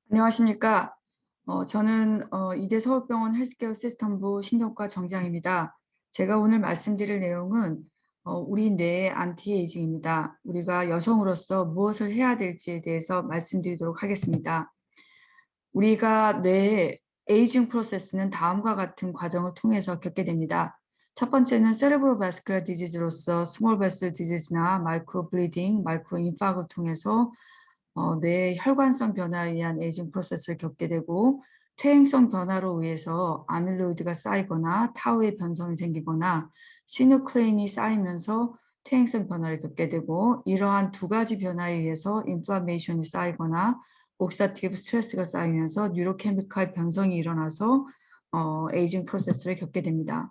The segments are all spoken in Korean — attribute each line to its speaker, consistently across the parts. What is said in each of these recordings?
Speaker 1: 안녕하십니까. 저는 이대 서울병원 헬스케어 시스템부 신경과 정장입니다. 제가 오늘 말씀드릴 내용은 우리 뇌의 안티에이징입니다. 우리가 여성으로서 무엇을 해야 될지에 대해서 말씀드리도록 하겠습니다. 우리가 뇌의 에이징 프로세스는 다음과 같은 과정을 통해서 겪게 됩니다. 첫 번째는 세레브로바스큘러 디지즈로서 스몰 베슬 디지즈나 마이크로 블리딩, 마이크로 인파크를 통해서 뇌의 혈관성 변화에 의한 에이징 프로세스를 겪게 되고, 퇴행성 변화로 의해서 아밀로이드가 쌓이거나 타우의 변성이 생기거나 시누클레인이 쌓이면서 퇴행성 변화를 겪게 되고, 이러한 두 가지 변화에 의해서 인플라메이션이 쌓이거나 옥시다티브 스트레스가 쌓이면서 뉴로케미칼 변성이 일어나서 에이징 프로세스를 겪게 됩니다.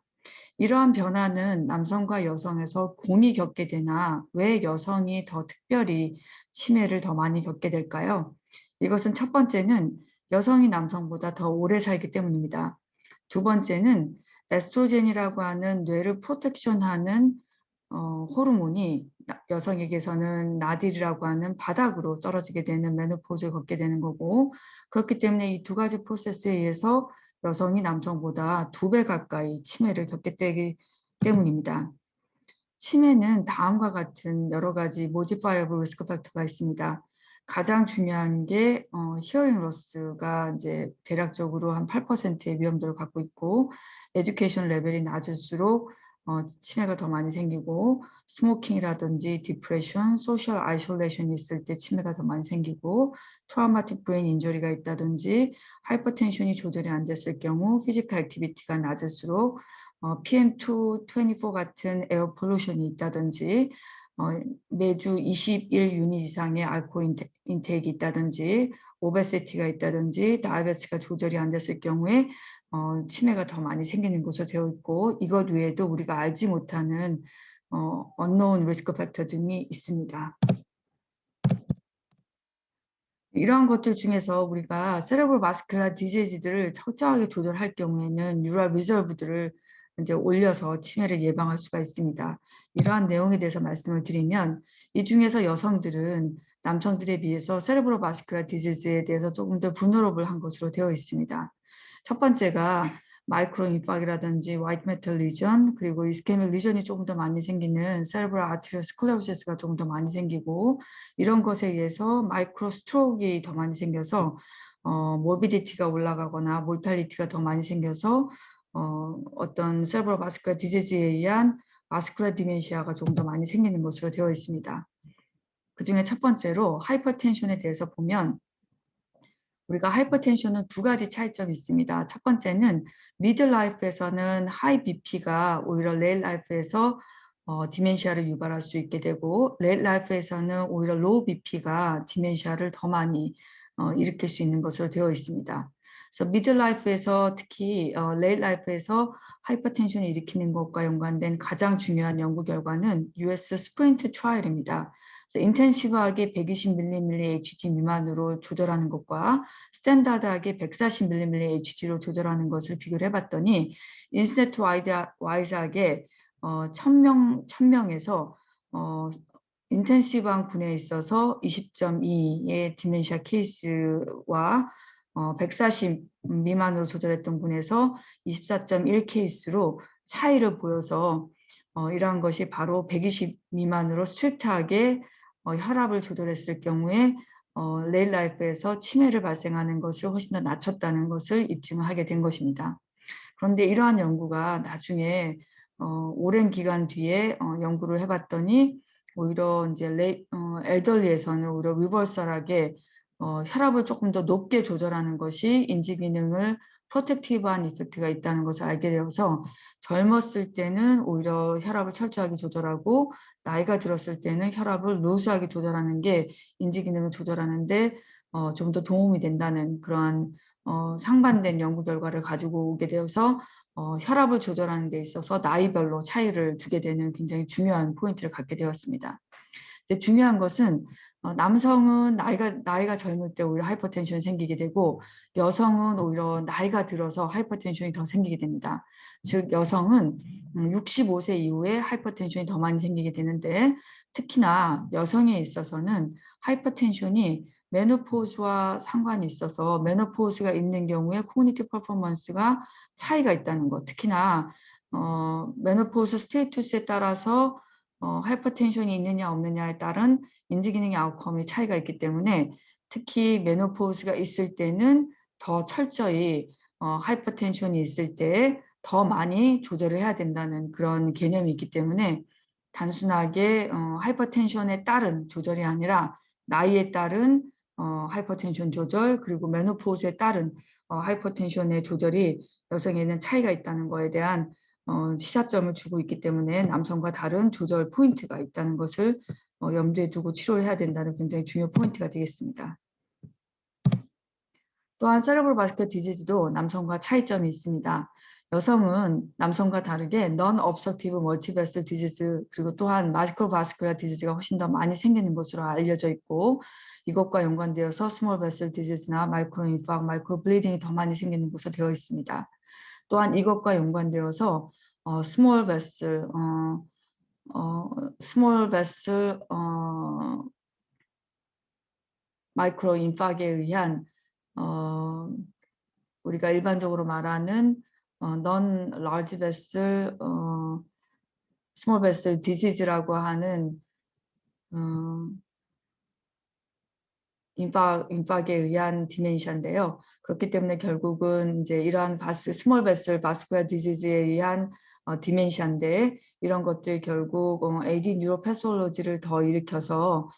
Speaker 1: 이러한 변화는 남성과 여성에서 공히 겪게 되나 왜 여성이 더 특별히 치매를 더 많이 겪게 될까요? 이것은 첫 번째는 여성이 남성보다 더 오래 살기 때문입니다. 두 번째는 에스트로겐이라고 하는 뇌를 프로텍션하는 호르몬이 여성에게서는 나딜이라고 하는 바닥으로 떨어지게 되는 메노포즈를 겪게 되는 거고, 그렇기 때문에 이 두 가지 프로세스에 의해서 여성이 남성보다 2배 가까이 치매를 겪게 되기 때문입니다. 치매는 다음과 같은 여러 가지 modifiable risk factor가 있습니다. 가장 중요한 게 히어링 로스가 이제 대략적으로 한 8%의 위험도를 갖고 있고, 에듀케이션 레벨이 낮을수록 치매가 더 많이 생기고, 스모킹이라든지 디프레션, 소셜 아이솔레이션이 있을 때 치매가 더 많이 생기고, 트라우마틱 브레인 인저리가 있다든지 하이퍼텐션이 조절이 안 됐을 경우 피지컬 액티비티가 낮을수록 PM2.24 같은 에어 폴루션이 있다든지, 매주 21 유닛 이상의 알코올 인테이크가 있다든지, 오베시티가 있다든지, 다이아베티스가 조절이 안 됐을 경우에 치매가 더 많이 생기는 것으로 되어 있고, 이것 외에도 우리가 알지 못하는 unknown risk factor 등이 있습니다. 이러한 것들 중에서 우리가 세레브로 마스큘라 디지즈들을 철저하게 조절할 경우에는 뉴럴 리저브들을 이제 올려서 치매를 예방할 수가 있습니다. 이러한 내용에 대해서 말씀을 드리면, 이 중에서 여성들은 남성들에 비해서 세레브로 마스큘라 디지즈에 대해서 조금 더 vulnerable한 것으로 되어 있습니다. 첫 번째가 마이크로 인파크라든지 화이트 매터 리전, 그리고 이스케믹 리전이 조금 더 많이 생기는 세레브럴 아테리오 스클레로시스가 조금 더 많이 생기고, 이런 것에 의해서 마이크로 스트로크가 더 많이 생겨서 모비디티가 올라가거나 몰탈리티가 더 많이 생겨서 어떤 세레브럴 바스큘라 디지즈에 의한 바스큘라 디멘시아가 조금 더 많이 생기는 것으로 되어 있습니다. 그 중에 첫 번째로 하이퍼텐션에 대해서 보면, 우리가 하이퍼텐션은 두 가지 차이점이 있습니다. 첫 번째는 미들라이프에서는 하이 BP가 오히려 레일 라이프에서 디멘시아를 유발할 수 있게 되고, 레일 라이프에서는 오히려 로우 BP가 디멘시아를 더 많이 일으킬 수 있는 것으로 되어 있습니다. 그래서 미들라이프에서 특히 레일 라이프에서 하이퍼텐션을 일으키는 것과 연관된 가장 중요한 연구 결과는 US 스프린트 트라이얼입니다. 인텐시브하게 120mmHg 미만으로 조절하는 것과 스탠다드하게 140mmHg로 조절하는 것을 비교를 해봤더니, 인스네트 와이즈하게 1000명에서 인텐시브한 군에 있어서 20.2의 디멘시아 케이스와 140 미만으로 조절했던 군에서 24.1 케이스로 차이를 보여서 이러한 것이 바로 120 미만으로 스트릭트하게 혈압을 조절했을 경우에 레일 라이프에서 치매를 발생하는 것을 훨씬 더 낮췄다는 것을 입증하게 된 것입니다. 그런데 이러한 연구가 나중에 오랜 기간 뒤에 연구를 해봤더니, 오히려 이제 엘더리에서는 오히려 리버설하게 혈압을 조금 더 높게 조절하는 것이 인지 기능을 프로텍티브한 이펙트가 있다는 것을 알게 되어서, 젊었을 때는 오히려 혈압을 철저하게 조절하고 나이가 들었을 때는 혈압을 루즈하게 조절하는 게 인지 기능을 조절하는데 좀 더 도움이 된다는 그러한 상반된 연구 결과를 가지고 오게 되어서 혈압을 조절하는 데 있어서 나이별로 차이를 두게 되는 굉장히 중요한 포인트를 갖게 되었습니다. 근데 중요한 것은 남성은 나이가 젊을 때 오히려 하이퍼텐션이 생기게 되고, 여성은 오히려 나이가 들어서 하이퍼텐션이 더 생기게 됩니다. 즉 여성은 65세 이후에 하이퍼텐션이 더 많이 생기게 되는데, 특히나 여성에 있어서는 하이퍼텐션이 메노포즈와 상관이 있어서 메노포즈가 있는 경우에 코그니티브 퍼포먼스가 차이가 있다는 것. 특히나 메노포즈 스테이투스에 따라서 하이퍼텐션이 있느냐 없느냐에 따른 인지기능의 아웃컴이 차이가 있기 때문에 특히 메노포즈가 있을 때는 더 철저히 하이퍼텐션이 있을 때 더 많이 조절을 해야 된다는 그런 개념이 있기 때문에 단순하게 하이퍼텐션에 따른 조절이 아니라 나이에 따른 하이퍼텐션 조절 그리고 메노포즈에 따른 하이퍼텐션의 조절이 여성에는 차이가 있다는 거에 대한 시사점을 주고 있기 때문에 남성과 다른 조절 포인트가 있다는 것을 염두에 두고 치료를 해야 된다는 굉장히 중요 포인트가 되겠습니다. 또한 세레브럴 바스큘러 디지즈도 남성과 차이점이 있습니다. 여성은 남성과 다르게 non-obstructive multivessel disease 그리고 또한 microvascular disease가 훨씬 더 많이 생기는 것으로 알려져 있고 이것과 연관되어서 small vessel disease나 microinfarct, microbleeding이 더 많이 생기는 것으로 되어 있습니다. 또한 이것과 연관되어서 small vessel microinfarct에 의한 우리가 일반적으로 말하는 non-large vessel, small vessel disease라고 하는 인팍에 의한 디멘시아인데요. 그렇기 때문에 결국은 이제 이러한 스몰 베슬 바스쿠라 디지즈에 의한 디멘시아인데 이런 것들이 결국 AD 뉴로패솔로지를 더 일으켜서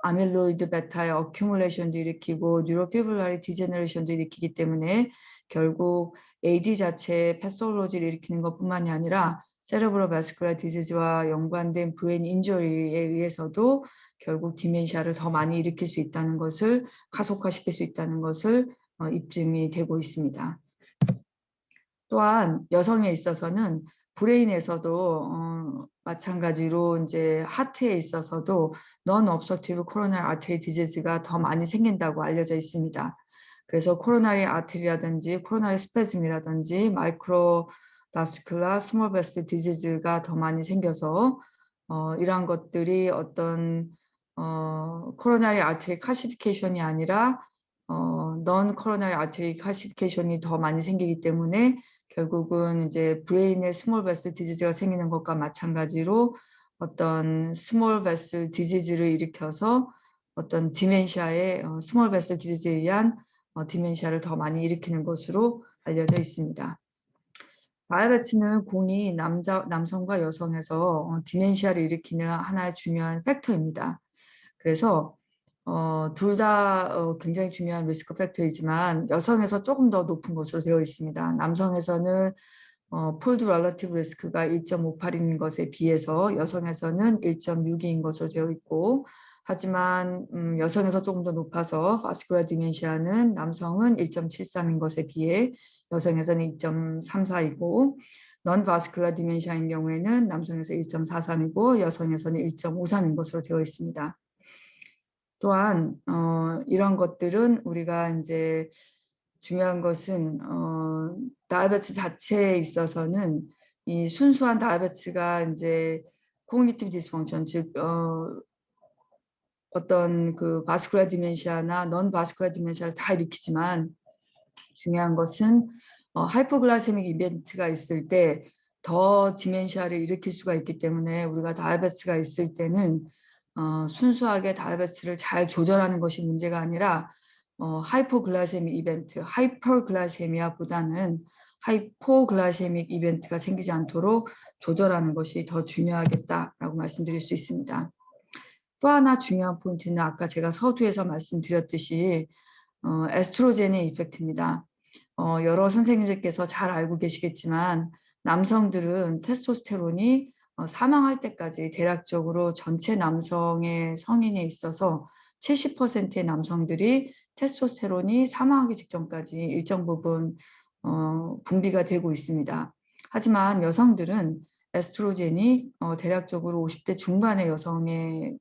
Speaker 1: 아밀로이드 베타의 어큐뮬레이션도 일으키고 뉴로피블라리 디제너레이션도 일으키기 때문에 결국 AD 자체의 패솔로지를 일으키는 것뿐만이 아니라 세레브로 바스쿠라 디지즈와 연관된 브레인 인저리에 의해서도 결국 디멘시아를 더 많이 일으킬 수 있다는 것을 가속화시킬 수 있다는 것을 입증이 되고 있습니다. 또한 여성에 있어서는 브레인에서도 마찬가지로 이제 하트에 있어서도 non-obstructive coronary artery disease가 더 많이 생긴다고 알려져 있습니다. 그래서 코로나리 아테리라든지 코로나리 스페즘이라든지 마이크로바스큘라 스몰 베슬 디지즈가 더 많이 생겨서 이러한 것들이 어떤 코로나리 아테리 카시피케이션이 아니라 non 코로나리 아테리 카시피케이션이 더 많이 생기기 때문에 결국은 이제 브레인의 스몰 베슬 디지즈가 생기는 것과 마찬가지로 어떤 스몰 베슬 디지즈를 일으켜서 어떤 디멘시아의 스몰 베슬 디지즈에 의한 디멘시아를 더 많이 일으키는 것으로 알려져 있습니다. 다이아베티스는 공이 남성과 여성에서 디멘시아를 일으키는 하나의 중요한 팩터입니다. 그래서 둘 다 굉장히 중요한 리스크 팩터이지만 여성에서 조금 더 높은 것으로 되어 있습니다. 남성에서는 폴드 렐러티브 리스크가 1.58인 것에 비해서 여성에서는 1.62인 것으로 되어 있고 하지만 여성에서 조금 더 높아서 바스큘라 디멘시아는 남성은 1.73인 것에 비해 여성에서는 2.34이고 넌 바스큘라 디멘시아인 경우에는 남성에서 1.43이고 여성에서는 1.53인 것으로 되어 있습니다. 또한 이런 것들은 우리가 이제 중요한 것은 다이아베티스 자체에 있어서는 이 순수한 다이아베티스가 이제 코그니티브 디스펑션 즉 어떤 그 바스큘라 디멘시아나 넌 바스큘라 디멘시아를 다 일으키지만 중요한 것은 하이포글라세믹 이벤트가 있을 때 더 디멘시아를 일으킬 수가 있기 때문에 우리가 다이아베티스가 있을 때는 순수하게 다이아베티스를 잘 조절하는 것이 문제가 아니라 하이포글라세믹 이벤트, 하이퍼글라세미아보다는 하이포글라세믹 이벤트가 생기지 않도록 조절하는 것이 더 중요하겠다라고 말씀드릴 수 있습니다. 또 하나 중요한 포인트는 아까 제가 서두에서 말씀드렸듯이 에스트로겐의 이펙트입니다. 여러 선생님들께서 잘 알고 계시겠지만 남성들은 테스토스테론이 사망할 때까지 대략적으로 전체 남성의 성인에 있어서 70%의 남성들이 테스토스테론이 사망하기 직전까지 일정 부분 분비가 되고 있습니다. 하지만 여성들은 에스트로겐이 대략적으로 50대 중반의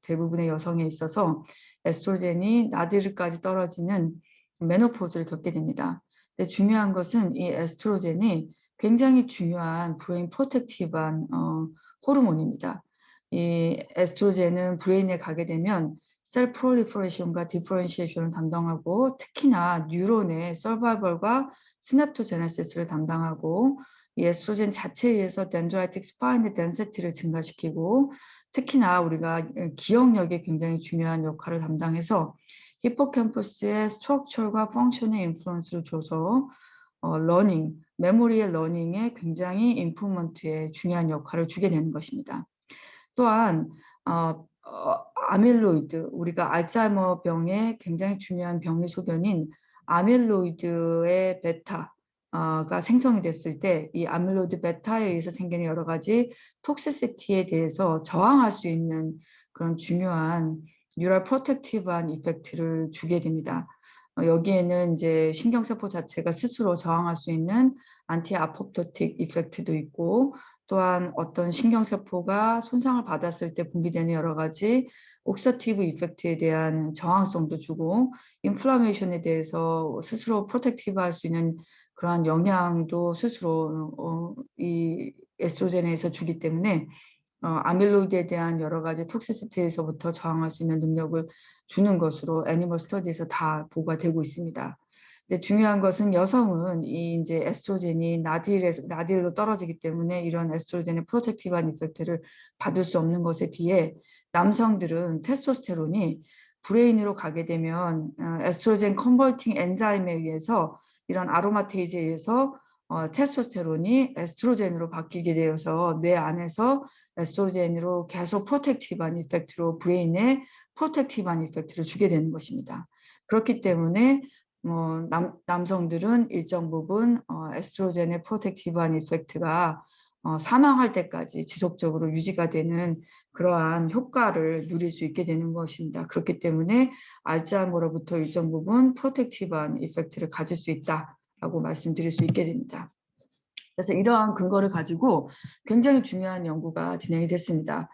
Speaker 1: 대부분의 여성에 있어서 에스트로겐이 나디르까지 떨어지는 메노포즈를 겪게 됩니다. 근데 중요한 것은 이 에스트로겐이 굉장히 중요한 브레인 프로텍티브한 호르몬입니다. 이 에스트로겐은 브레인에 가게 되면 셀 프롤리퍼레이션과 디퍼런시에이션을 담당하고 특히나 뉴런의 서바이벌과 스냅토제네시스를 담당하고 이 에스트로겐 자체에 의해서 덴드라이틱 스파인의 덴시티를 증가시키고 특히나 우리가 기억력에 굉장히 중요한 역할을 담당해서 히포캠퍼스의 스트럭처과 펑션에 인플루언스를 줘서 러닝, 메모리의 러닝에 굉장히 임프루먼트에 중요한 역할을 주게 되는 것입니다. 또한 아밀로이드, 우리가 알츠하이머 병의 굉장히 중요한 병리 소견인 아밀로이드의 베타가 생성이 됐을 때 이 아밀로이드 베타에 의해서 생기는 여러 가지 톡시시티에 대해서 저항할 수 있는 그런 중요한 뉴럴 프로텍티브한 이펙트를 주게 됩니다. 여기에는 이제 신경세포 자체가 스스로 저항할 수 있는 안티 아포프토틱 이펙트도 있고 또한 어떤 신경세포가 손상을 받았을 때 분비되는 여러 가지 옥서티브 이펙트에 대한 저항성도 주고 인플라메이션에 대해서 스스로 프로텍티브 할 수 있는 그러한 영향도 스스로 이 에스트로겐에서 주기 때문에 아밀로이드에 대한 여러 가지 톡시시티에서부터 저항할 수 있는 능력을 주는 것으로 애니멀 스터디에서 다 보고가 되고 있습니다. 근데 중요한 것은 여성은 이 이제 에스트로겐이 나딜로 떨어지기 때문에 이런 에스트로겐의 프로텍티브한 이펙트를 받을 수 없는 것에 비해 남성들은 테스토스테론이 브레인으로 가게 되면 에스트로겐 컨버팅 엔자임에 의해서 이런 아로마테이즈에 의해서 테스토스테론이 에스트로겐으로 바뀌게 되어서 뇌 안에서 에스트로겐으로 계속 프로텍티브한 이펙트로 브레인에 프로텍티브한 이펙트를 주게 되는 것입니다. 그렇기 때문에 남성들은 일정 부분 에스트로겐의 프로텍티브한 이펙트가 사망할 때까지 지속적으로 유지가 되는 그러한 효과를 누릴 수 있게 되는 것입니다. 그렇기 때문에 알츠하이머로부터 일정 부분 프로텍티브한 이펙트를 가질 수 있다라고 말씀드릴 수 있게 됩니다. 그래서 이러한 근거를 가지고 굉장히 중요한 연구가 진행이 됐습니다.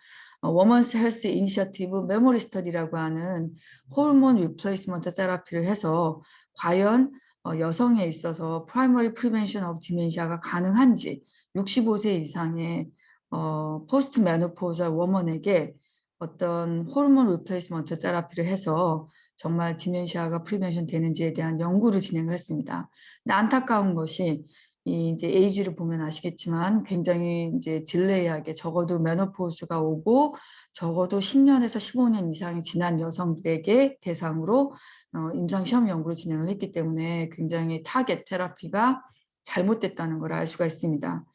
Speaker 1: 워먼스 헬스 이니셔티브 메모리 스터디라고 하는 호르몬 리플레이스먼트 테라피를 해서 과연 여성에 있어서 프라이머리 프리벤션 오브 디멘시아가 가능한지 65세 이상의 포스트 메노포자 워먼에게 어떤 호르몬 리플레이스먼트 테라피를 해서 정말 디멘시아가 프리벤션 되는지에 대한 연구를 진행을 했습니다. 근데 안타까운 것이 이제 에이지를 보면 아시겠지만 굉장히 이제 딜레이하게 적어도 메노포즈가 오고 적어도 10년에서 15년 이상이 지난 여성들에게 대상으로 임상시험 연구를 진행을 했기 때문에 굉장히 타겟 테라피가 잘못됐다는 걸 알 수가 있습니다.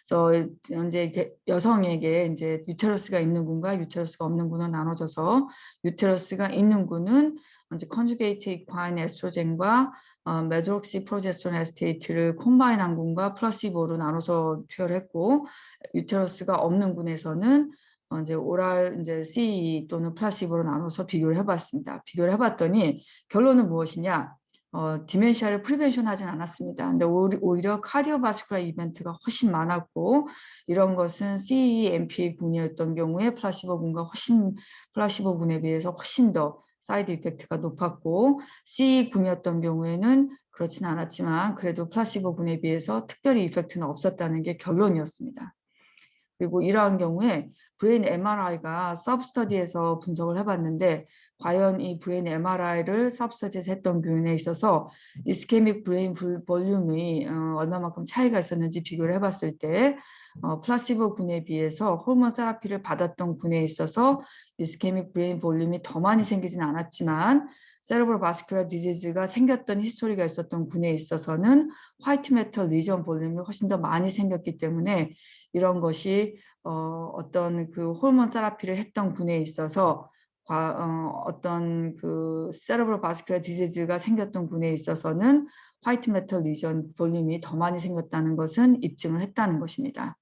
Speaker 1: 그래서 이제 여성에게 이제 유테러스가 있는 군과 유테러스가 없는 군은 나눠져서 유테러스가 있는 군은 이제 컨주게이트 이콰인 에스트로겐과 메드록시 프로제스테론 에스테이트를 콤바인한 군과 플라시보로 나눠서 투여를 했고 유테러스가 없는 군에서는 이제 오랄 이제 CE 또는 플라시보로 나눠서 비교를 해봤습니다. 비교를 해봤더니 결론은 무엇이냐? 디멘시아를 프리벤션 하진 않았습니다. 근데 오히려 카디오바스쿨라 이벤트가 훨씬 많았고 이런 것은 CE-MPA 군이었던 경우에 플라시보 군에 비해서 훨씬 더 사이드 이펙트가 높았고 CE 군이었던 경우에는 그렇진 않았지만 그래도 플라시보 군에 비해서 특별히 이펙트는 없었다는 게 결론이었습니다. 그리고 이러한 경우에 브레인 MRI가 서브스터디에서 분석을 해봤는데 과연 이 브레인 MRI를 서브스터디에서 했던 경우에 있어서 이스케믹 브레인 볼륨이 얼마만큼 차이가 있었는지 비교를 해봤을 때 플라시보 군에 비해서 호르몬 테라피를 받았던 군에 있어서 이스케믹 브레인 볼륨이 더 많이 생기진 않았지만 세레브럴 바스큘라 디지즈가 생겼던 히스토리가 있었던 군에 있어서는 화이트 매터 리전 볼륨이 훨씬 더 많이 생겼기 때문에 이런 것이 어떤 그 호르몬 테라피를 했던 군에 있어서 어떤 그 세레브럴 바스큘라 디지즈가 생겼던 군에 있어서는 화이트 매터 리전 볼륨이 더 많이 생겼다는 것은 입증을 했다는 것입니다.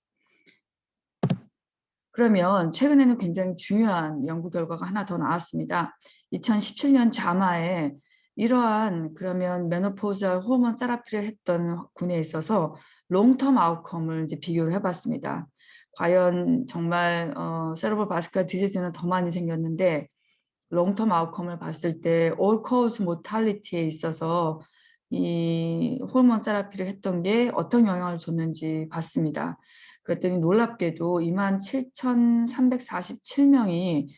Speaker 1: 그러면 최근에는 굉장히 중요한 연구 결과가 하나 더 나왔습니다. 2017년 자마에 이러한 그러면 메노포즈얼 호르몬 테라피를 했던 군에 있어서 롱텀 아웃컴을 이제 비교를 해봤습니다. 과연 정말 세레브럴 바스큘라 디지즈는 더 많이 생겼는데 롱텀 아웃컴을 봤을 때 all cause mortality에 있어서 이 호르몬 테라피를 했던 게 어떤 영향을 줬는지 봤습니다. 그랬더니 놀랍게도 27,347명이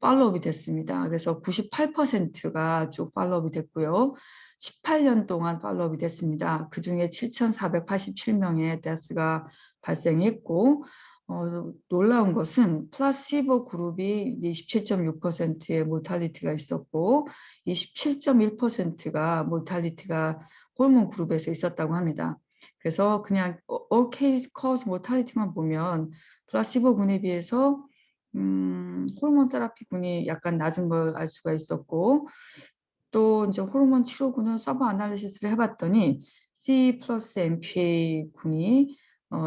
Speaker 1: 팔로우업이 됐습니다. 그래서 98%가 쭉 팔로우업이 됐고요. 18년 동안 팔로우업이 됐습니다. 그중에 7,487명의 데스가 발생했고 놀라운 것은 플라시보 그룹이 27.6%의 모탈리티가 있었고 27.1%가 모탈리티가 호르몬 그룹에서 있었다고 합니다. 그래서 그냥 all cause mortality만 보면 플라시보 군에 비해서 호르몬 테라피 군이 약간 낮은 걸 알 수가 있었고 또 이제 호르몬 치료군을 서브 아날리시스를 해봤더니 C 플러스 MPA 군이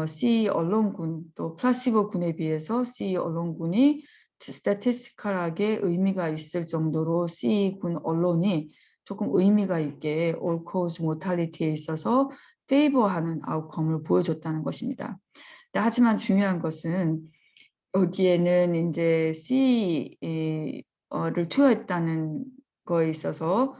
Speaker 1: C 얼론 군, 또 플라시보 군에 비해서 C 얼론 군이 스태티스티컬하게 의미가 있을 정도로 C 군 얼론이 조금 의미가 있게 all cause mortality에 있어서 페이버하는 아웃컴을 보여줬다는 것입니다. 하지만 중요한 것은 여기에는 이제 C를 투여했다는 거에 있어서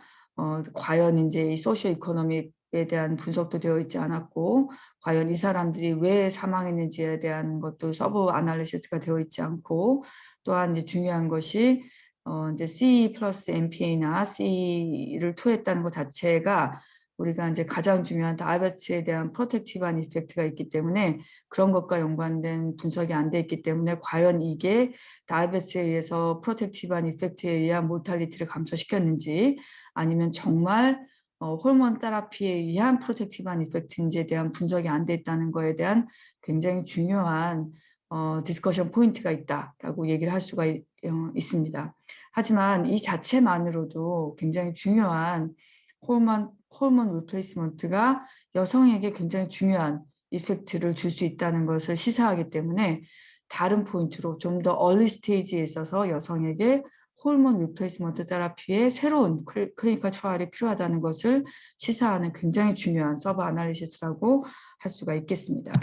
Speaker 1: 과연 이제 이 소시오 이코노믹에 대한 분석도 되어 있지 않았고 과연 이 사람들이 왜 사망했는지에 대한 것도 서브 아날리시스가 되어 있지 않고 또한 이제 중요한 것이 이제 C 플러스 MPA나 C를 투여했다는 것 자체가 우리가 이제 가장 중요한 다이아베티스에 대한 프로텍티브한 이펙트가 있기 때문에 그런 것과 연관된 분석이 안 돼 있기 때문에 과연 이게 다이아베티스에 의해서 프로텍티브한 이펙트에 의한 모탈리티를 감소시켰는지 아니면 정말 호르몬 테라피에 의한 프로텍티브한 이펙트인지에 대한 분석이 안 돼 있다는 거에 대한 굉장히 중요한 디스커션 포인트가 있다라고 얘기를 할 수가 있습니다. 하지만 이 자체만으로도 굉장히 중요한 호르몬 리플레이스먼트가 여성에게 굉장히 중요한 이펙트를 줄 수 있다는 것을 시사하기 때문에 다른 포인트로 좀 더 얼리 스테이지에 있어서 여성에게 호르몬 리플레이스먼트 테라피의 새로운 클리니컬 트라이얼이 필요하다는 것을 시사하는 굉장히 중요한 서브 아날리시스라고 할 수가 있겠습니다.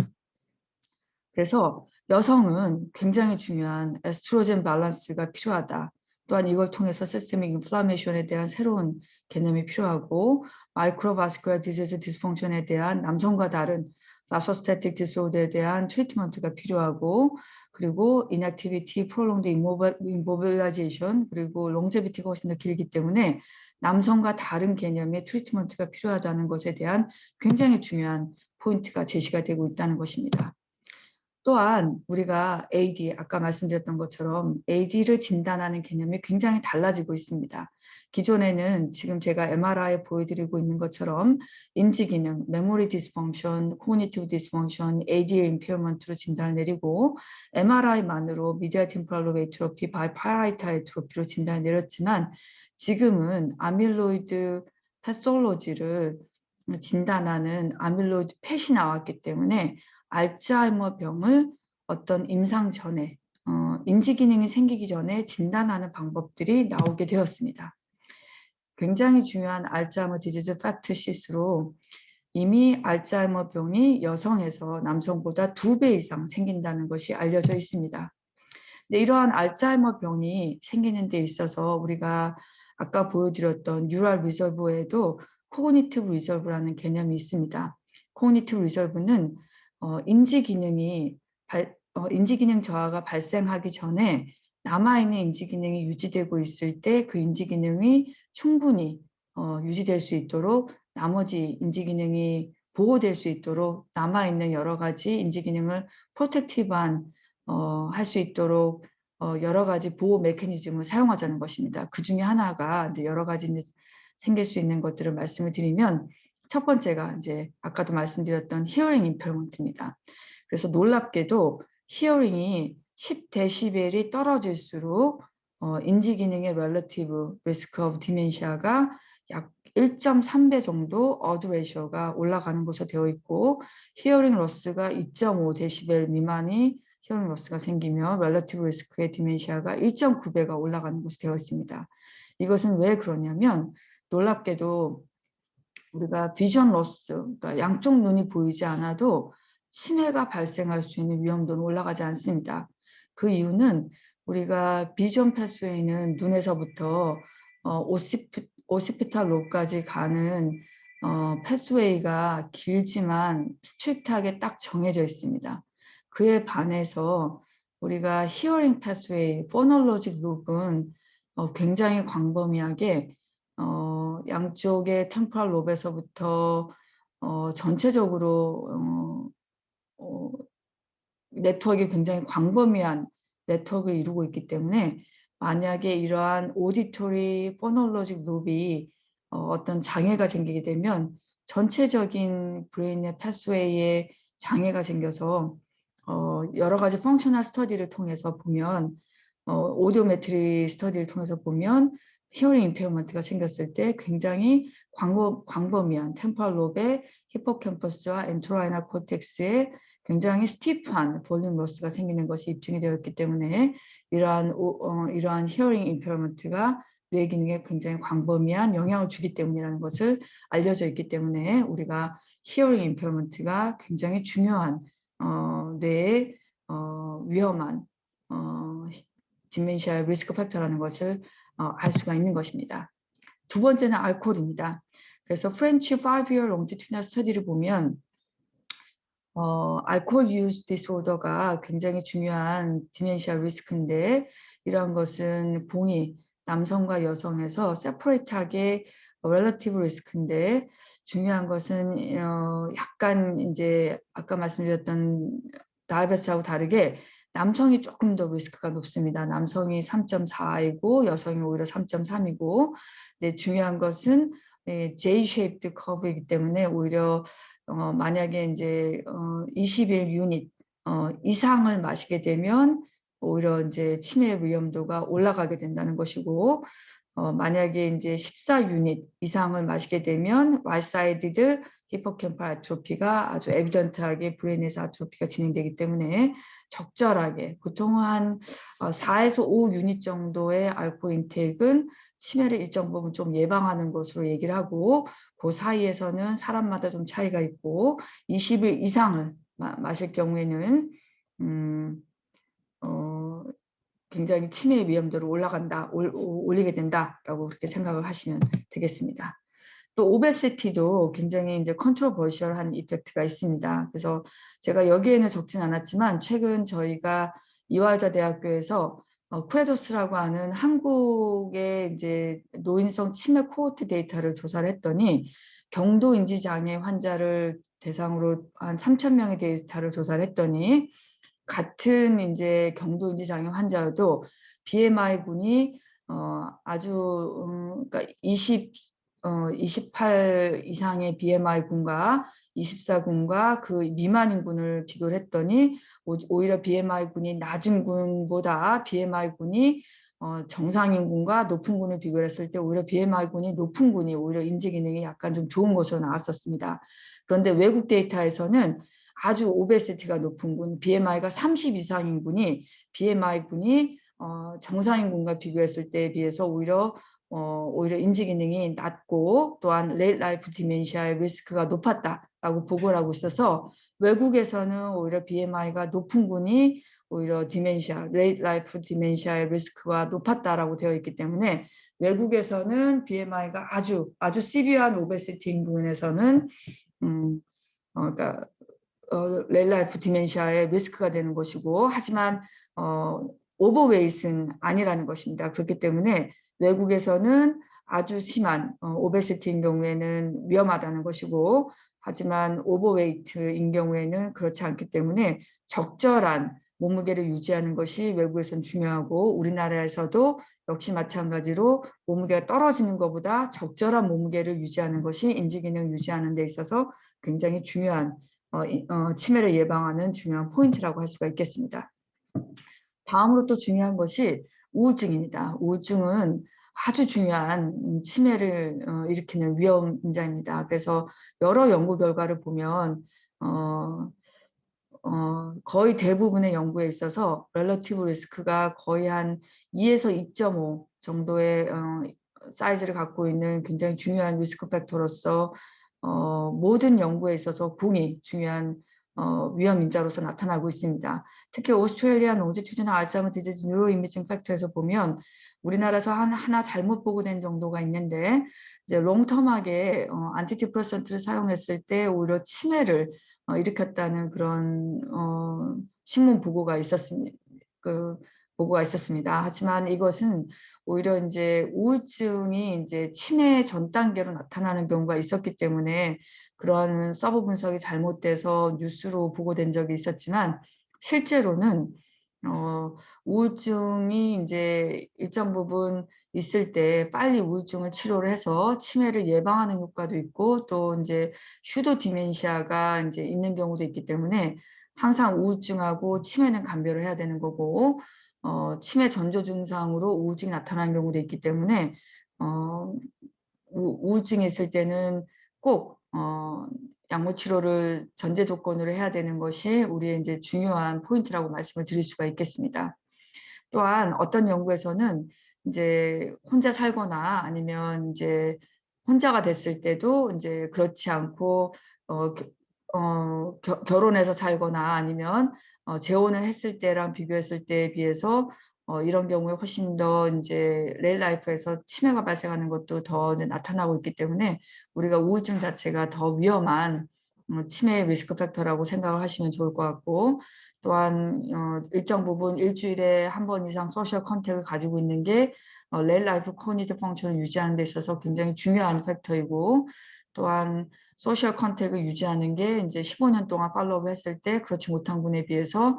Speaker 1: 그래서 여성은 굉장히 중요한 에스트로겐 밸런스가 필요하다. 또한 이걸 통해서 시스테믹 인플라메이션에 대한 새로운 개념이 필요하고 마이크로바스큘라 디지즈 디스펑션에 대한 남성과 다른 라소스태틱 디소더에 대한 트리트먼트가 필요하고 그리고 인액티비티, 프롤롱드 임모빌라이제이션 그리고 롱제비티가 훨씬 더 길기 때문에 남성과 다른 개념의 트리트먼트가 필요하다는 것에 대한 굉장히 중요한 포인트가 제시가 되고 있다는 것입니다. 또한 우리가 AD, 아까 말씀드렸던 것처럼 AD를 진단하는 개념이 굉장히 달라지고 있습니다. 기존에는 지금 제가 MRI 보여드리고 있는 것처럼 인지기능, 메모리 디스펑션, 코그니티브 디스펑션, AD의 임페어먼트로 진단을 내리고 MRI만으로 미디어 템포럴 로브 에트로피, 바이파라이트 에트로피로 진단을 내렸지만 지금은 아밀로이드 패솔로지를 진단하는 아밀로이드 펫이 나왔기 때문에 알츠하이머 병을 어떤 임상 전에 인지 기능이 생기기 전에 진단하는 방법들이 나오게 되었습니다. 굉장히 중요한 알츠하이머 디지즈 팩트 시스로 이미 알츠하이머 병이 여성에서 남성보다 2배 이상 생긴다는 것이 알려져 있습니다. 근데 이러한 알츠하이머 병이 생기는 데 있어서 우리가 아까 보여드렸던 뉴럴 리저브에도 코그니티브 리저브라는 개념이 있습니다. 코그니티브 리저브는 인지 기능 저하가 발생하기 전에 남아있는 인지 기능이 유지되고 있을 때 그 인지 기능이 충분히 유지될 수 있도록 나머지 인지 기능이 보호될 수 있도록 남아있는 여러 가지 인지 기능을 프로텍티브한 할 수 있도록 여러 가지 보호 메커니즘을 사용하자는 것입니다. 그 중에 하나가 이제 여러 가지 이제 생길 수 있는 것들을 말씀을 드리면 첫 번째가 이제 아까도 말씀드렸던 히어링 임페어먼트입니다. 그래서 놀랍게도 히어링이 10데시벨이 떨어질수록 인지 기능의 relative risk of dementia가 약 1.3배 정도 어드 레이셔가 올라가는 것으로 되어 있고 히어링 로스가 2.5데시벨 미만이 히어링 로스가 생기면 relative risk의 디멘시아가 1.9배가 올라가는 것으로 되어 있습니다. 이것은 왜 그러냐면 놀랍게도 우리가 비전 로스, 그러니까 양쪽 눈이 보이지 않아도 치매가 발생할 수 있는 위험도는 올라가지 않습니다. 그 이유는 우리가 비전 패스웨이는 눈에서부터 오시피탈 로까지 가는 패스웨이가 길지만 스트릭트하게 딱 정해져 있습니다. 그에 반해서 우리가 히어링 패스웨이, 포놀로직 룹은 굉장히 광범위하게 양쪽의 템포럴 롭에서부터 전체적으로 네트워크가 굉장히 광범위한 네트워크를 이루고 있기 때문에 만약에 이러한 오디토리 포놀로직 룹이 어떤 장애가 생기게 되면 전체적인 브레인의 패스웨이에 장애가 생겨서 여러 가지 펑셔널 스터디를 통해서 보면 오디오메트리 스터디를 통해서 보면 히어링 임페어먼트가 생겼을 때 굉장히 광범위한 템포럴 롭의 히포캠퍼스와 엔토라이널 코텍스에 굉장히 스티프한 볼륨 로스가 생기는 것이 입증이 되어 있기 때문에 이러한 히어링 임페어먼트가 뇌 기능에 굉장히 광범위한 영향을 주기 때문이라는 것을 알려져 있기 때문에 우리가 히어링 임페어먼트가 굉장히 중요한 뇌의 위험한 디멘시아 리스크 팩터라는 것을 알 수가 있는 것입니다. 두 번째는 알코올입니다. 그래서 프렌치 5-year longitudinal 스터디를 보면 알코올 유즈 디스오더가 굉장히 중요한 디멘시아 리스크인데 이러한 것은 공이 남성과 여성에서 세퍼레이트하게 렐러티브 리스크인데 중요한 것은 약간 이제 아까 말씀드렸던 다이아베티스하고 다르게 남성이 조금 더 리스크가 높습니다. 남성이 3.4이고 여성이 오히려 3.3이고 네, 중요한 것은 J-shaped 커브이기 때문에 오히려 만약에 이제 21 유닛 이상을 마시게 되면 오히려 이제 치매 위험도가 올라가게 된다는 것이고 만약에 이제 14 유닛 이상을 마시게 되면 right-sided 히포캠팔 아트로피가 아주 에비던트하게 브레인에서 아트로피가 진행되기 때문에 적절하게 보통 한 4에서 5 유닛 정도의 알코올 인테이크는 치매를 일정 부분 좀 예방하는 것으로 얘기를 하고 그 사이에서는 사람마다 좀 차이가 있고 20일 이상을 마실 경우에는 굉장히 치매의 위험도를 올리게 된다라고 그렇게 생각을 하시면 되겠습니다. 또 오베시티도 굉장히 이제 컨트로버셜한 이펙트가 있습니다. 그래서 제가 여기에는 적진 않았지만 최근 저희가 이화여자 대학교에서 쿠레도스라고 하는 한국의 이제 노인성 치매 코호트 데이터를 조사를 했더니 경도 인지 장애 환자를 대상으로 한 3,000명의 데이터를 조사를 했더니 같은 이제 경도 인지 장애 환자여도 BMI 군이 아주 그러니까 28 이상의 BMI 군과 24 군과 그 미만인 군을 비교를 했더니 오히려 BMI 군이 낮은 군보다 BMI 군이 정상인 군과 높은 군을 비교했을 때 오히려 BMI 군이 높은 군이 오히려 인지 기능이 약간 좀 좋은 것으로 나왔었습니다. 그런데 외국 데이터에서는 아주 오베시티가 높은 군, BMI가 30 이상인 군이 BMI 군이 정상인 군과 비교했을 때에 비해서 오히려 인지 기능이 낮고 또한 레이트 라이프 디멘시아의 리스크가 높았다라고 보고를 하고 있어서 외국에서는 오히려 BMI가 높은 군이 오히려 디멘시아, 레이트 라이프 디멘시아의 리스크가 높았다라고 되어 있기 때문에 외국에서는 BMI가 아주 시비한 오베시티인 군에서는 그러니까 레이트 라이프 디멘시아의 리스크가 되는 것이고 하지만 오버웨이트는 아니라는 것입니다. 그렇기 때문에 외국에서는 아주 심한 오베시티인 경우에는 위험하다는 것이고 하지만 오버웨이트인 경우에는 그렇지 않기 때문에 적절한 몸무게를 유지하는 것이 외국에서는 중요하고 우리나라에서도 역시 마찬가지로 몸무게가 떨어지는 것보다 적절한 몸무게를 유지하는 것이 인지기능 유지하는 데 있어서 굉장히 중요한 치매를 예방하는 중요한 포인트라고 할 수가 있겠습니다. 다음으로 또 중요한 것이 우울증입니다. 우울증은 아주 중요한 치매를 일으키는 위험 인자입니다. 그래서 여러 연구 결과를 보면 거의 대부분의 연구에 있어서 렐러티브 리스크가 거의 한 2에서 2.5 정도의 사이즈를 갖고 있는 굉장히 중요한 리스크 팩터로서 모든 연구에 있어서 공이 중요한 위험 인자로서 나타나고 있습니다. 특히 오스트레일리아 롱지튜디널 알츠하이머 디지즈 뉴로 이미징 팩터에서 보면 우리나라에서 하나 잘못 보고된 정도가 있는데 이제 롱텀하게 안티디프레센트를 사용했을 때 오히려 치매를 일으켰다는 그런 신문 보고가 있었습니다. 그 보고가 있었습니다. 하지만 이것은 오히려 이제 우울증이 이제 치매 전 단계로 나타나는 경우가 있었기 때문에 그런 서브 분석이 잘못돼서 뉴스로 보고된 적이 있었지만 실제로는 우울증이 이제 일정 부분 있을 때 빨리 우울증을 치료를 해서 치매를 예방하는 효과도 있고 또 이제 슈도 디멘시아가 이제 있는 경우도 있기 때문에 항상 우울증하고 치매는 감별을 해야 되는 거고 치매 전조 증상으로 우울증이 나타나는 경우도 있기 때문에 우울증이 있을 때는 꼭 약물 치료를 전제 조건으로 해야 되는 것이 우리의 이제 중요한 포인트라고 말씀을 드릴 수가 있겠습니다. 또한 어떤 연구에서는 이제 혼자 살거나 아니면 이제 혼자가 됐을 때도 이제 그렇지 않고 결혼해서 살거나 아니면 재혼을 했을 때랑 비교했을 때에 비해서 이런 경우에 훨씬 더 이제 레일 라이프에서 치매가 발생하는 것도 더 나타나고 있기 때문에 우리가 우울증 자체가 더 위험한 치매 리스크 팩터라고 생각을 하시면 좋을 것 같고 또한 일정 부분 일주일에 한 번 이상 소셜 컨택을 가지고 있는 게 레일 라이프 코그니티브 펑션을 유지하는 데 있어서 굉장히 중요한 팩터이고 또한 소셜 컨택을 유지하는 게 이제 15년 동안 팔로우를 했을 때 그렇지 못한 분에 비해서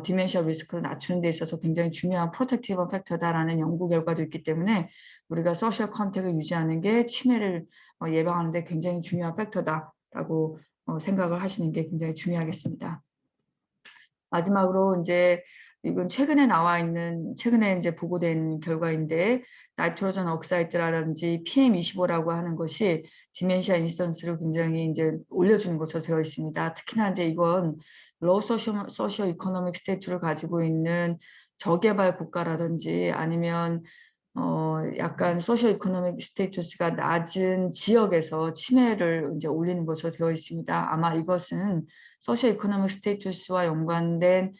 Speaker 1: 디멘시아 리스크를 낮추는 데 있어서 굉장히 중요한 프로텍티브 팩터다라는 연구 결과도 있기 때문에 우리가 소셜 컨택을 유지하는 게 치매를 예방하는 데 굉장히 중요한 팩터다라고 생각을 하시는 게 굉장히 중요하겠습니다. 마지막으로 이제 이건 최근에 이제 보고된 결과인데 나이트로전 옥사이드라든지 PM25라고 하는 것이 디멘시아 인시던스를 굉장히 이제 올려주는 것으로 되어 있습니다. 특히나 이제 이건 로우 소시오 이코노믹 스테이트를 가지고 있는 저개발 국가라든지 아니면 약간 소시오 이코노믹 스테이투스가 낮은 지역에서 치매를 이제 올리는 것으로 되어 있습니다. 아마 이것은 소시오 이코노믹 스테이투스와 연관된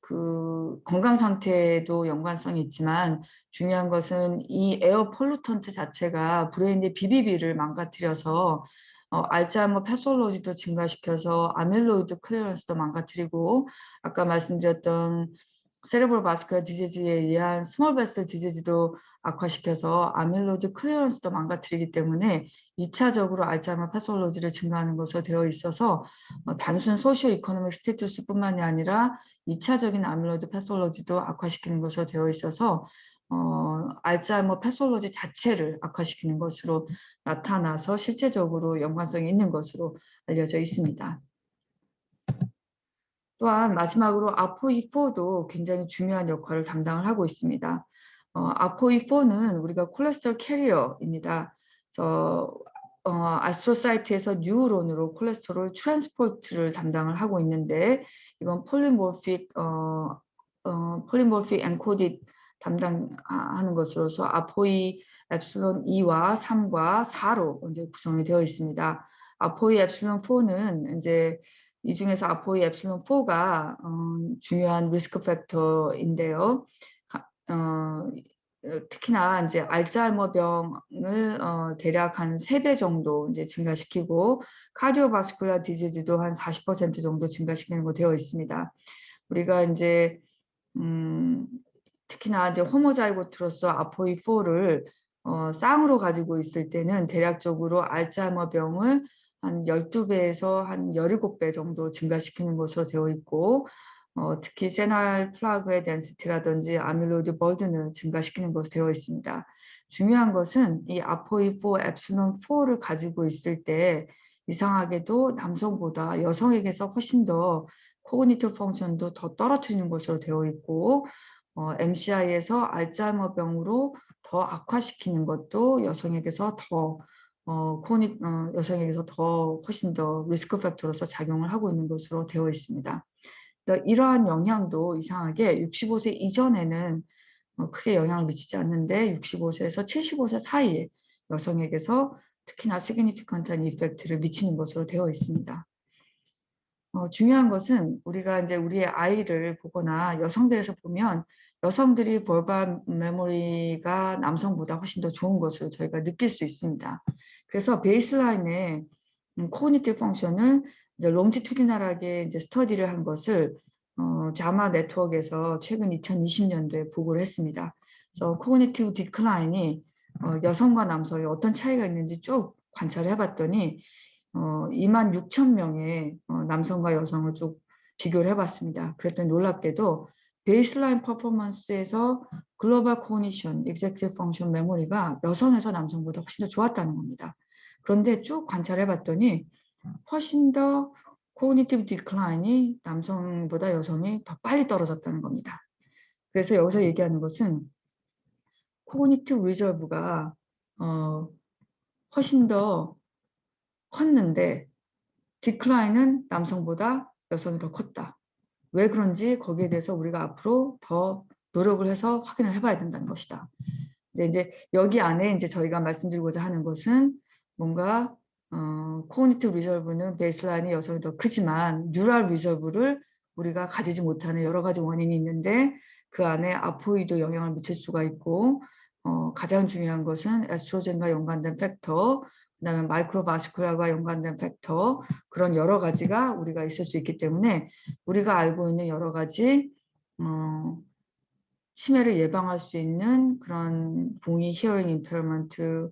Speaker 1: 그 건강 상태에도 연관성이 있지만 중요한 것은 이 에어 폴루턴트 자체가 브레인의 BBB를 망가뜨려서 알츠하이머 패솔로지도 증가시켜서 아밀로이드 클리어런스도 망가뜨리고 아까 말씀드렸던 세레브럴 바스큘러 디지즈에 의한 스몰 베슬 디지즈도 악화시켜서 아밀로이드 클리어런스도 망가뜨리기 때문에 2차적으로 알츠하이머 패솔로지를 증가하는 것으로 되어 있어서 단순 소시오 이코노믹 스테이투스뿐만이 아니라 2차적인 아밀로이드 패솔로지도 악화시키는 것으로 되어 있어서 알츠하이머 패솔로지 자체를 악화시키는 것으로 나타나서 실제적으로 연관성이 있는 것으로 알려져 있습니다. 또한 마지막으로 아포E4도 굉장히 중요한 역할을 담당을 하고 있습니다. 아포E4는 우리가 콜레스테롤 캐리어입니다. 그래서 아스트로사이트에서 뉴런으로 콜레스테롤 트랜스포트를 담당을 하고 있는데 이건 폴리모픽 엔코디 담당하는 것으로서 아포이 엡실론 2와 3과 4로 이제 구성이 되어 있습니다. 아포이 엡실론 4는 이제 이 중에서 아포이 엡실론 4가 중요한 리스크 팩터인데요. 특히나 이제 알츠하이머 병을 대략 한 3배 정도 이제 증가시키고 카디오바스쿨라 디지즈도 한 40% 정도 증가시키는 거 되어 있습니다. 우리가 이제 특히나 이제 호모자이고트로서 아포이4를 쌍으로 가지고 있을 때는 대략적으로 알츠하이머 병을 한 12배에서 한 17배 정도 증가시키는 것으로 되어 있고 특히 세날 플라그의 덴시티라든지 아밀로이드 버든을 증가시키는 것으로 되어 있습니다. 중요한 것은 이 아포이4 엡실론 4를 가지고 있을 때 이상하게도 남성보다 여성에게서 훨씬 더 코그니티브 펑션도 더 떨어뜨리는 것으로 되어 있고 MCI에서 알츠하이머 병으로 더 악화시키는 것도 여성에게서 더 훨씬 더 리스크 팩터로서 작용을 하고 있는 것으로 되어 있습니다. 이러한 영향도 이상하게 65세 이전에는 크게 영향을 미치지 않는데 65세에서 75세 사이에 여성에게서 특히나 시그니피컨트한 이펙트를 미치는 것으로 되어 있습니다. 중요한 것은 우리가 이제 우리의 아이를 보거나 여성들에서 보면 여성들이 벌발 메모리가 남성보다 훨씬 더 좋은 것을 저희가 느낄 수 있습니다. 그래서 베이스라인의 코그니티브 펑션을 이제 롱지튜디널하게 이제 스터디를 한 것을 자마 네트워크에서 최근 2020년도에 보고를 했습니다. 그래서 코그니티브 디클라인이 여성과 남성이 어떤 차이가 있는지 쭉 관찰을 해봤더니 26,000명의 남성과 여성을 쭉 비교를 해봤습니다. 그랬더니 놀랍게도 베이스라인 퍼포먼스에서 글로벌 코니션, executive function memory가 여성에서 남성보다 훨씬 더 좋았다는 겁니다. 그런데 쭉 관찰해봤더니 훨씬 더 코그니티브 디클라인이 남성보다 여성이 더 빨리 떨어졌다는 겁니다. 그래서 여기서 얘기하는 것은 코그니티브 리저브가 훨씬 더 컸는데 디클라인은 남성보다 여성이 더 컸다. 왜 그런지 거기에 대해서 우리가 앞으로 더 노력을 해서 확인을 해봐야 된다는 것이다. 이제 여기 안에 이제 저희가 말씀드리고자 하는 것은 뭔가 코그니티브 리저브는 베이스라인이 여성이 더 크지만 뉴럴 리저브를 우리가 가지지 못하는 여러 가지 원인이 있는데 그 안에 아포이도 영향을 미칠 수가 있고 가장 중요한 것은 에스트로겐과 연관된 팩터, 그다음에 마이크로바스큘라과 연관된 팩터 그런 여러 가지가 우리가 있을 수 있기 때문에 우리가 알고 있는 여러 가지 치매를 예방할 수 있는 그런 동의 히어링 임페어먼트,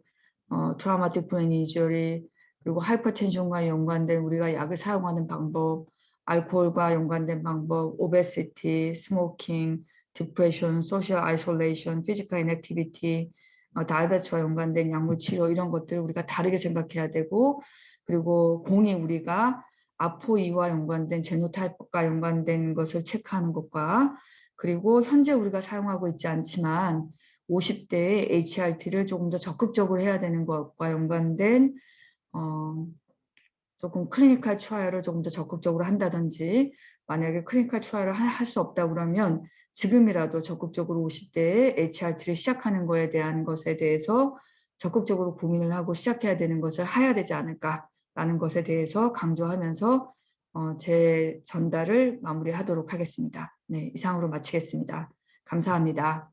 Speaker 1: 트라우마틱 브레인 인저리, 그리고 하이퍼텐션과 연관된 우리가 약을 사용하는 방법, 알코올과 연관된 방법, 오베시티, 스모킹, 디프레션, 소셜 아이솔레이션, 피지컬 인액티비티, 다이어베티스와 연관된 약물 치료 이런 것들을 우리가 다르게 생각해야 되고 그리고 공이 우리가 아포이와 연관된 제노타입과 연관된 것을 체크하는 것과 그리고 현재 우리가 사용하고 있지 않지만 50대의 HRT를 조금 더 적극적으로 해야 되는 것과 연관된 조금 클리니컬 트라이얼을 조금 더 적극적으로 한다든지 만약에 클리니컬 트라이얼을 할 수 없다 그러면 지금이라도 적극적으로 50대에 HRT를 시작하는 것에 대한 것에 대해서 적극적으로 고민을 하고 시작해야 되는 것을 해야 되지 않을까라는 것에 대해서 강조하면서 제 전달을 마무리하도록 하겠습니다. 네, 이상으로 마치겠습니다. 감사합니다.